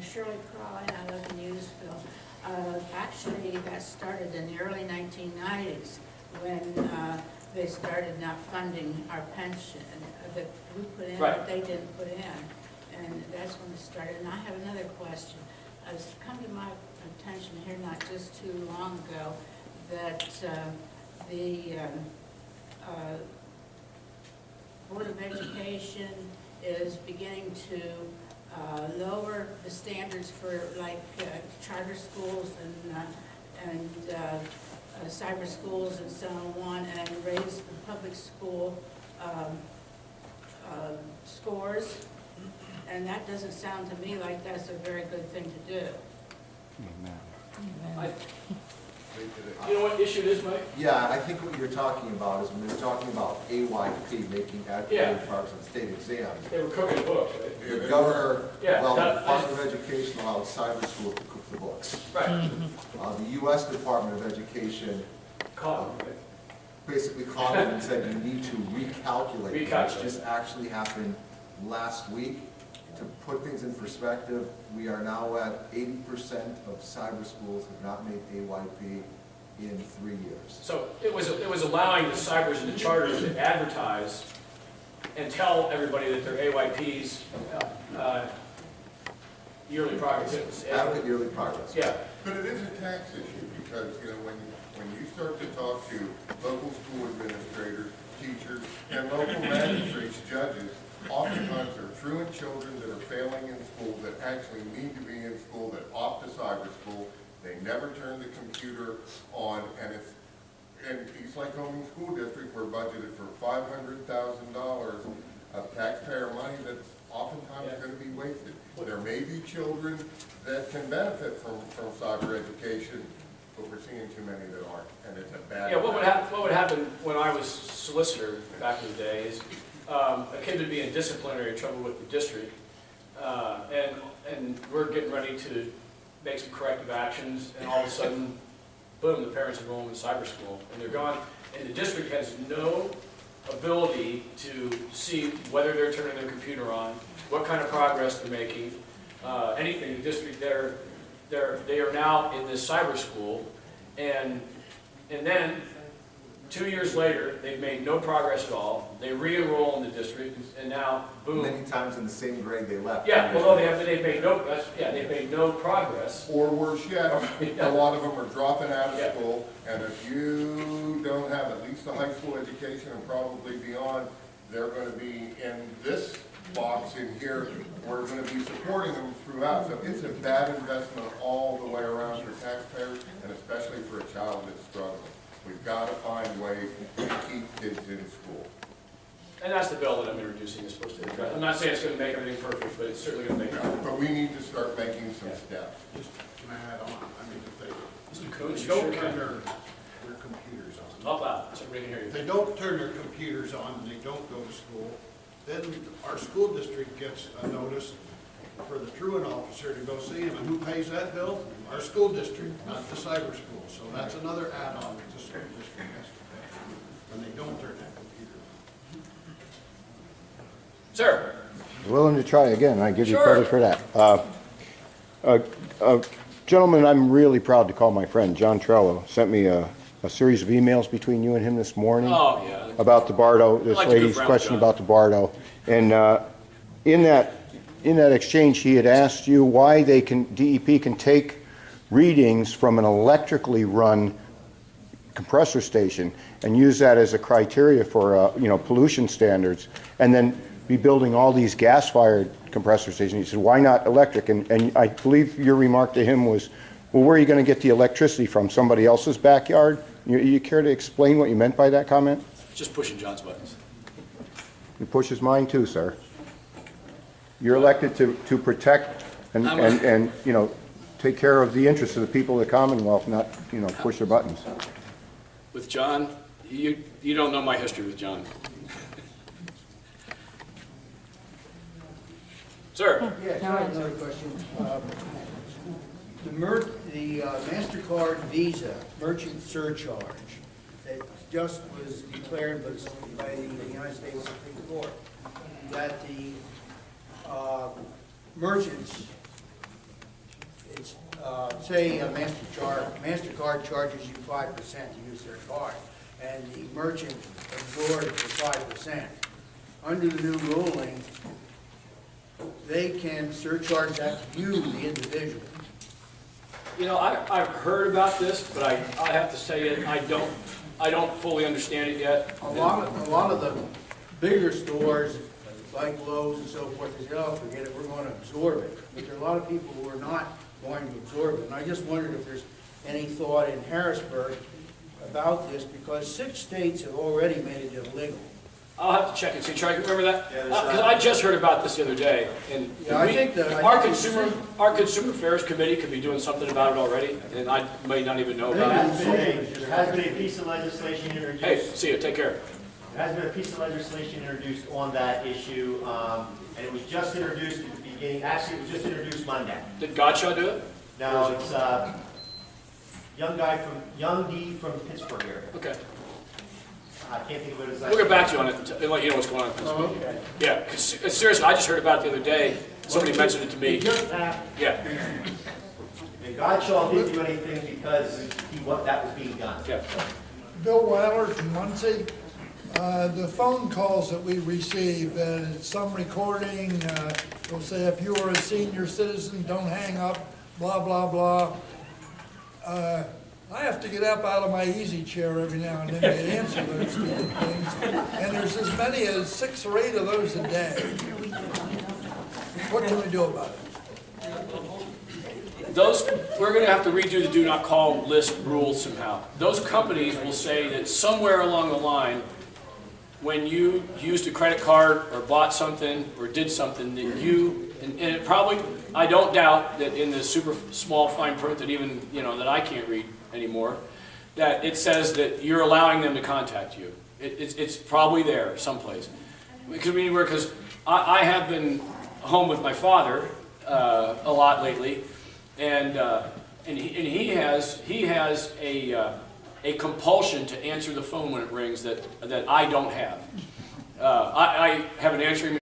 Shirley Crawley, I live in Hughesville. Actually, that started in the early 1990s when they started not funding our pension that we put in, Right. but they didn't put in. And that's when it started. And I have another question. It's come to my attention here not just too long ago that the Board of Education is beginning to lower the standards for like charter schools and cyber schools and so on, and raise the public school scores. And that doesn't sound to me like that's a very good thing to do. You know what issue it is, Mike? Yeah, I think what you're talking about is when you're talking about AYP, making academic marks on state exams. They were cooking the books, right? The governor, Yeah, well, the that- Department of Education allowed cyber schools to cook the books. Right. The U.S. Department of Education Cotton, right? basically called it and said you need to recalculate, which Recalculate. just actually happened last week. To put things in perspective, we are now at 80% of cyber schools have not made AYP in 3 years. So it was allowing the cybers and the charters to advertise and tell everybody that their AYP's yearly progress. Adequate yearly progress. Yeah, But it is a tax issue, because, you know, when you start to talk to local school administrators, teachers, and local magistrates, judges, oftentimes they're truant children that are failing in school, that actually need to be in school, that opt to cyber school. They never turn the computer on, and it's, in East Lycoming School District, we're budgeted for $500,000 of taxpayer money that's oftentimes going to be wasted. There may be children that can benefit from cyber education, but we're seeing too many that aren't, and it's a bad. yeah. What would happen when I was solicitor back in the day is a kid would be in disciplinary trouble with the district, and we're getting ready to make some corrective actions, and all of a sudden, boom, the parents enroll them in cyber school, and they're gone, and the district has no ability to see whether they're turning their computer on, what kind of progress they're making, anything. The district, they are now in this cyber school, and then 2 years later, they've made no progress at all. They re-enroll in the district, and now, boom. Many times in the same grade they left. Yeah, well, they've made no progress. Or worse yet, a lot of them are dropping out Yeah. of school, and if you don't have at least a high school education and probably beyond, they're going to be in this box in here. We're going to be supporting them throughout. So it's a bad investment all the way around for taxpayers, and especially for a child that's struggling. We've got to find ways to keep kids in school. And that's the bill that I'm introducing is supposed to address. I'm not saying it's going to make everything perfect, but it's certainly going to make it. But we need to start making some steps. Just, can I add on? I mean, if Mr. they, Coons, they you sure don't turn can. their computers on. Up loud, so we can hear If you. they don't turn their computers on and they don't go to school, then our school district gets a notice for the truant officer to go see him. And who pays that bill? Our school district, not the cyber school. So that's another add-on that the school district has to pay when they don't turn that computer on. Sir? Willing to try again, I give you Sure. credit for that. A gentleman I'm really proud to call my friend, John Trello, sent me a series of emails between you and him this morning Oh, yeah. about the Bardo, this like to goof lady's around with question John. about the Bardo. And in that exchange, he had asked you why DEP can take readings from an electrically run compressor station and use that as a criteria for, pollution standards, and then be building all these gas-fired compressor stations. He said, why not electric? And I believe your remark to him was, well, where are you going to get the electricity from? Somebody else's backyard? You care to explain what you meant by that comment? Just pushing John's buttons. It pushes mine too, sir. You're elected to protect and take care of the interests of the people of the Commonwealth, not, push their buttons. With John, you don't know my history with John. Sir? Yeah, I have another question. The MasterCard Visa merchant surcharge that just was declared by the United States Supreme Court, that the merchants it's, say a MasterCard charges you 5% to use their card, and the merchant absorbs the 5%. Under the new ruling, they can surcharge that to you, the individual. You know, I've heard about this, but I have to say it, I don't fully understand it yet. A lot of the bigger stores, like Lowe's and so forth, they say, oh, forget it, we're going to absorb it. But there are a lot of people who are not going to absorb it. And I just wondered if there's any thought in Harrisburg about this, because 6 states have already made it illegal. I'll have to check and see. Charlie, remember that? Yeah, there's Because I just heard about this the other day, and Yeah, I think our consumer affairs committee could be doing something about it already, and I may not even know There about it. has been a piece of legislation introduced. Hey, see you. Take care. There has been a piece of legislation introduced on that issue, and it was just introduced at the beginning, actually, it was just introduced Monday. Did Godshaw do it? Now, it's young D from Pittsburgh area. Okay. I can't think of it as. We'll get back to you on it and let you know what's going on. Oh, okay. Yeah, 'cause seriously, I just heard about it the other day. Somebody mentioned it to me. It just happened. Yeah, And Godshaw didn't do anything because that was being done. yeah. Bill Weiler from Muncie. The phone calls that we receive, some recording, will say if you are a senior citizen, don't hang up, blah, blah, blah. I have to get up out of my easy chair every now and then to answer those stupid things. And there's as many as 6 or 8 of those a day. What can we do about it? We're gonna have to redo the do not call list rule somehow. Those companies will say that somewhere along the line, when you used a credit card or bought something or did something that and it probably, I don't doubt that in the super small fine print that even, that I can't read anymore, that it says that you're allowing them to contact you. It's probably there someplace. It could be anywhere, because I have been home with my father a lot lately, and he has a compulsion to answer the phone when it rings that I don't have. I have an answering